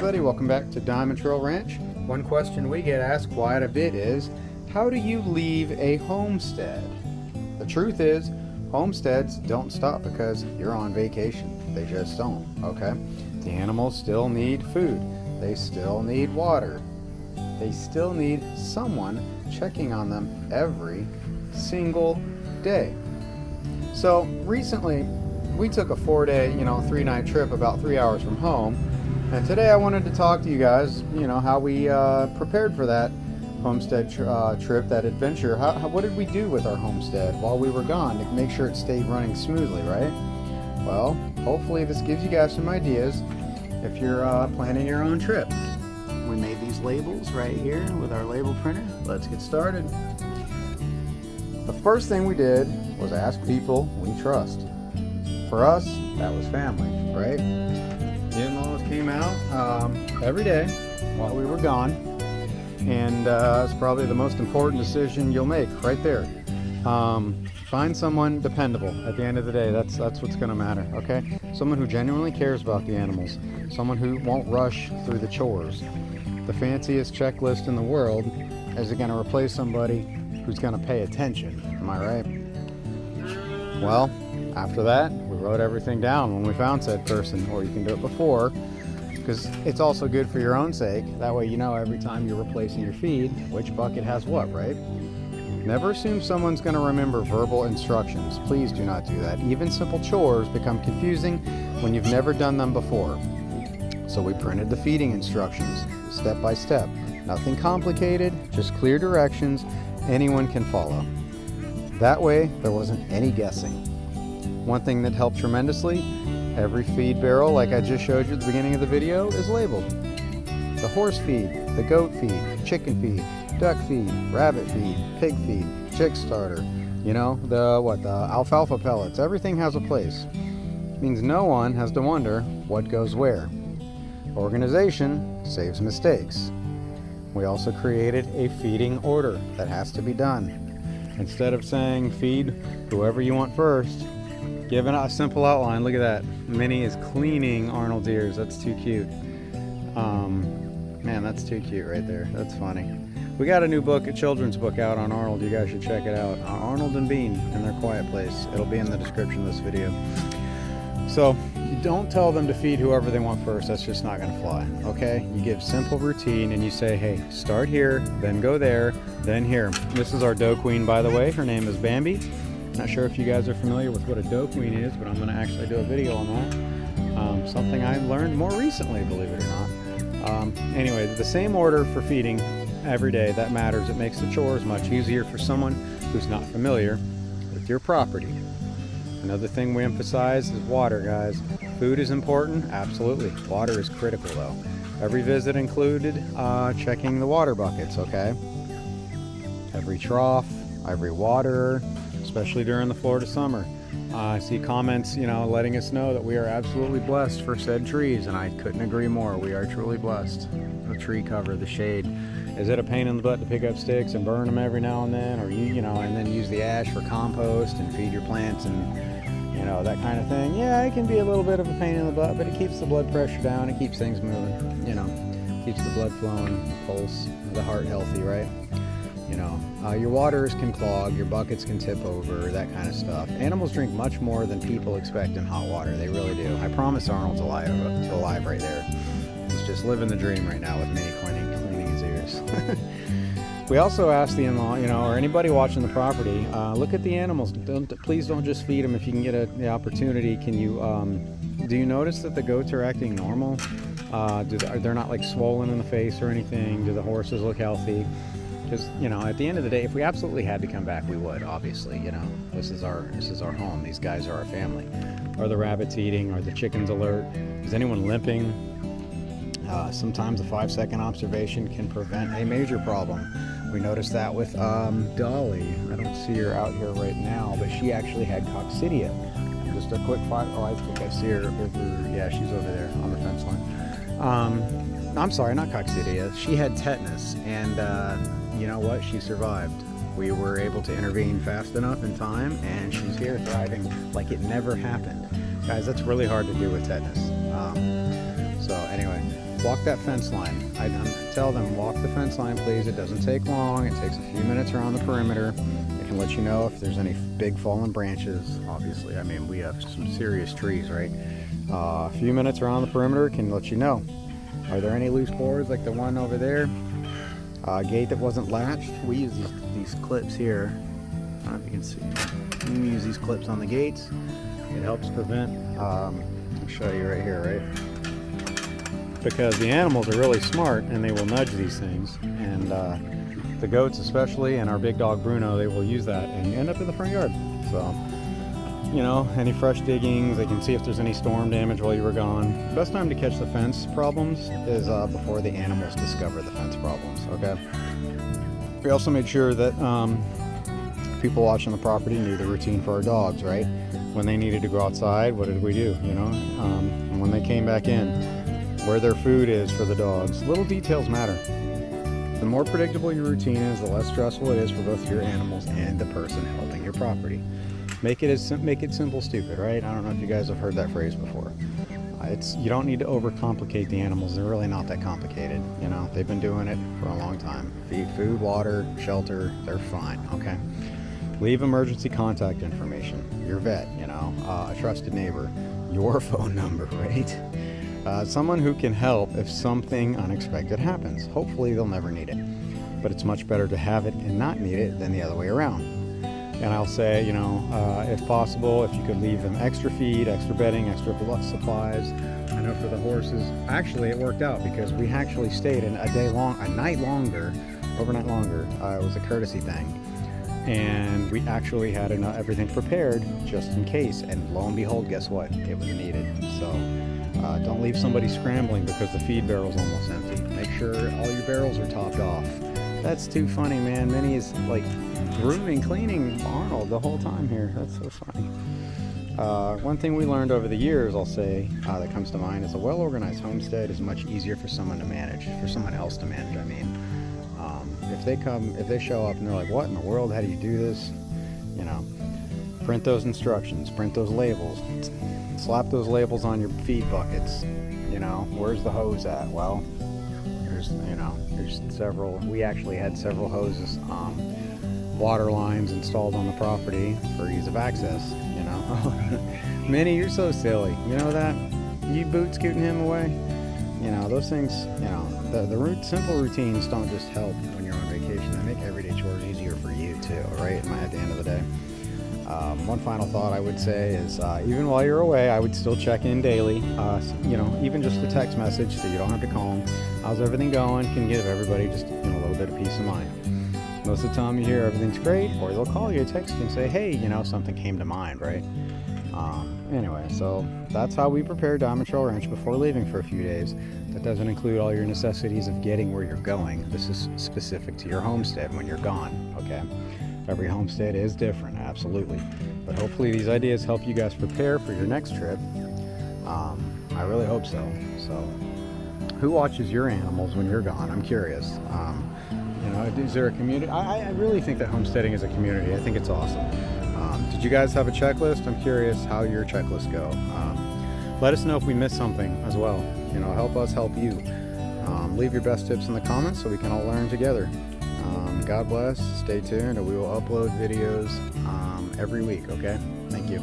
everybody, welcome back to DiamondTrail Ranch. One question we get asked quite a bit is, how do you leave a homestead? The truth is, homesteads don't stop because you're on vacation. They just don't, okay? The animals still need food. They still need water. They still need someone checking on them every single day. So recently, we took a 4-day, 3-night trip about 3 hours from home. And today I wanted to talk to you guys, how we prepared for that homestead trip, that adventure. What did we do with our homestead while we were gone to make sure it stayed running smoothly, right? Well, hopefully this gives you guys some ideas if you're planning your own trip. We made these labels right here with our label printer. Let's get started. The first thing we did was ask people we trust. For us, that was family, right? The in-laws came out every day while we were gone, and it's probably the most important decision you'll make right there. Find someone dependable at the end of the day. That's what's going to matter, okay? Someone who genuinely cares about the animals. Someone who won't rush through the chores. The fanciest checklist in the world is going to replace somebody who's going to pay attention. Am I right? Well, after that, we wrote everything down when we found said person, or you can do it before, because it's also good for your own sake. That way you know every time you're replacing your feed, which bucket has what, right? Never assume someone's going to remember verbal instructions. Please do not do that. Even simple chores become confusing when you've never done them before. So we printed the feeding instructions, step by step. Nothing complicated, just clear directions anyone can follow. That way, there wasn't any guessing. One thing that helped tremendously, every feed barrel, like I just showed you at the beginning of the video, is labeled. The horse feed, the goat feed, chicken feed, duck feed, rabbit feed, pig feed, chick starter, the alfalfa pellets, everything has a place. It means no one has to wonder what goes where. Organization saves mistakes. We also created a feeding order that has to be done. Instead of saying feed whoever you want first, given a simple outline. Look at that. Minnie is cleaning Arnold's ears. That's too cute. Man, that's too cute right there. That's funny. We got a new book, a children's book out on Arnold. You guys should check it out. Arnold and Bean in their quiet place. It'll be in the description of this video. So you don't tell them to feed whoever they want first. That's just not going to fly. Okay? You give simple routine and you say, hey, start here, then go there, then here. This is our doe queen, by the way. Her name is Bambi. Not sure if you guys are familiar with what a doe queen is, but I'm going to actually do a video on that. Something I learned more recently, believe it or not. Anyway, the same order for feeding every day, that matters. It makes the chores much easier for someone who's not familiar with your property. Another thing we emphasize is water, guys. Food is important, absolutely. Water is critical, though. Every visit included checking the water buckets, okay? Every trough, every water, especially during the Florida summer. I see comments, letting us know that we are absolutely blessed for said trees, and I couldn't agree more. We are truly blessed. The tree cover, the shade. Is it a pain in the butt to pick up sticks and burn them every now and then, or and then use the ash for compost and feed your plants and that kind of thing? Yeah, it can be a little bit of a pain in the butt, but it keeps the blood pressure down. It keeps things moving. Keeps the blood flowing, pulse, the heart healthy, right? Your waters can clog, your buckets can tip over, that kind of stuff. Animals drink much more than people expect in hot water. They really do. I promise Arnold's alive right there. He's just living the dream right now with Minnie cleaning his ears. We also asked the in-law, or anybody watching the property, look at the animals. Please don't just feed them if you can get the opportunity. Can you, do you notice that the goats are acting normal? They're not like swollen in the face or anything? Do the horses look healthy? Because, at the end of the day, if we absolutely had to come back, we would, obviously. This is our home. These guys are our family. Are the rabbits eating? Are the chickens alert? Is anyone limping? Sometimes a 5-second observation can prevent a major problem. We noticed that with Dolly. I don't see her out here right now, but she actually had coccidia. Just a quick I think I see her over. Yeah, she's over there on the fence line. I'm sorry, not coccidia. She had tetanus, and you know what? She survived. We were able to intervene fast enough in time, and she's here thriving like it never happened. Guys, that's really hard to do with tetanus. So anyway, walk that fence line. I tell them, walk the fence line, please. It doesn't take long. It takes a few minutes around the perimeter. It can let you know if there's any big fallen branches. Obviously, I mean, we have some serious trees, right? A few minutes around the perimeter can let you know. Are there any loose boards like the one over there? Gate that wasn't latched. We use these clips here. I don't know if you can see. We use these clips on the gates. It helps prevent, I'll show you right here, right? Because the animals are really smart and they will nudge these things. And the goats especially, and our big dog Bruno, they will use that and end up in the front yard. So, you know, any fresh diggings, they can see if there's any storm damage while you were gone. Best time to catch the fence problems is before the animals discover the fence problems, okay? We also made sure that people watching the property knew the routine for our dogs, right? When they needed to go outside, what did we do, you know? And when they came back in, where their food is for the dogs. Little details matter. The more predictable your routine is, the less stressful it is for both your animals and the person helping your property. Make it simple, stupid, right? I don't know if you guys have heard that phrase before. You don't need to overcomplicate the animals. They're really not that complicated. You know, they've been doing it for a long time. Feed, food, water, shelter, they're fine, okay? Leave emergency contact information, your vet, you know, a trusted neighbor, your phone number, right? Someone who can help if something unexpected happens. Hopefully they'll never need it, but it's much better to have it and not need it than the other way around. And I'll say, you know, if possible, if you could leave them extra feed, extra bedding, extra supplies. I know for the horses, actually it worked out because we actually stayed in a night longer, overnight longer. It was a courtesy thing. And we actually had everything prepared just in case. And lo and behold, guess what? It was needed. So don't leave somebody scrambling because the feed barrel's almost empty. Make sure all your barrels are topped off. That's too funny, man. Minnie is like grooming, cleaning Arnold the whole time here. That's so funny. One thing we learned over the years, I'll say, that comes to mind is a well-organized homestead is much easier for someone to manage, for someone else to manage, I mean. If they show up and they're like, what in the world, how do you do this? You know, print those instructions, print those labels, slap those labels on your feed buckets. You know, where's the hose at? Well, there's several, we actually had several hoses, water lines installed on the property for ease of access, you know. Minnie, you're so silly. You know that? You boot scooting him away? You know, those things, you know, the simple routines don't just help when you're on vacation. They make everyday chores easier for you too, right? At the end of the day. One final thought I would say is even while you're away, I would still check in daily. You know, even just a text message so you don't have to call them. How's everything going? Can give everybody just, you know, a little bit of peace of mind. Most of the time you hear everything's great, or they'll call you, text you and say, hey, you know, something came to mind, right? Anyway, so that's how we prepare DiamondTrail Ranch before leaving for a few days. That doesn't include all your necessities of getting where you're going. This is specific to your homestead when you're gone, okay? Every homestead is different, absolutely. But hopefully these ideas help you guys prepare for your next trip. I really hope so. So, who watches your animals when you're gone? I'm curious. You know, is there a community? I really think that homesteading is a community. I think it's awesome. Did you guys have a checklist? I'm curious how your checklists go. Let us know if we missed something as well. You know, help us help you. Leave your best tips in the comments so we can all learn together. God bless. Stay tuned, and we will upload videos every week, okay? Thank you.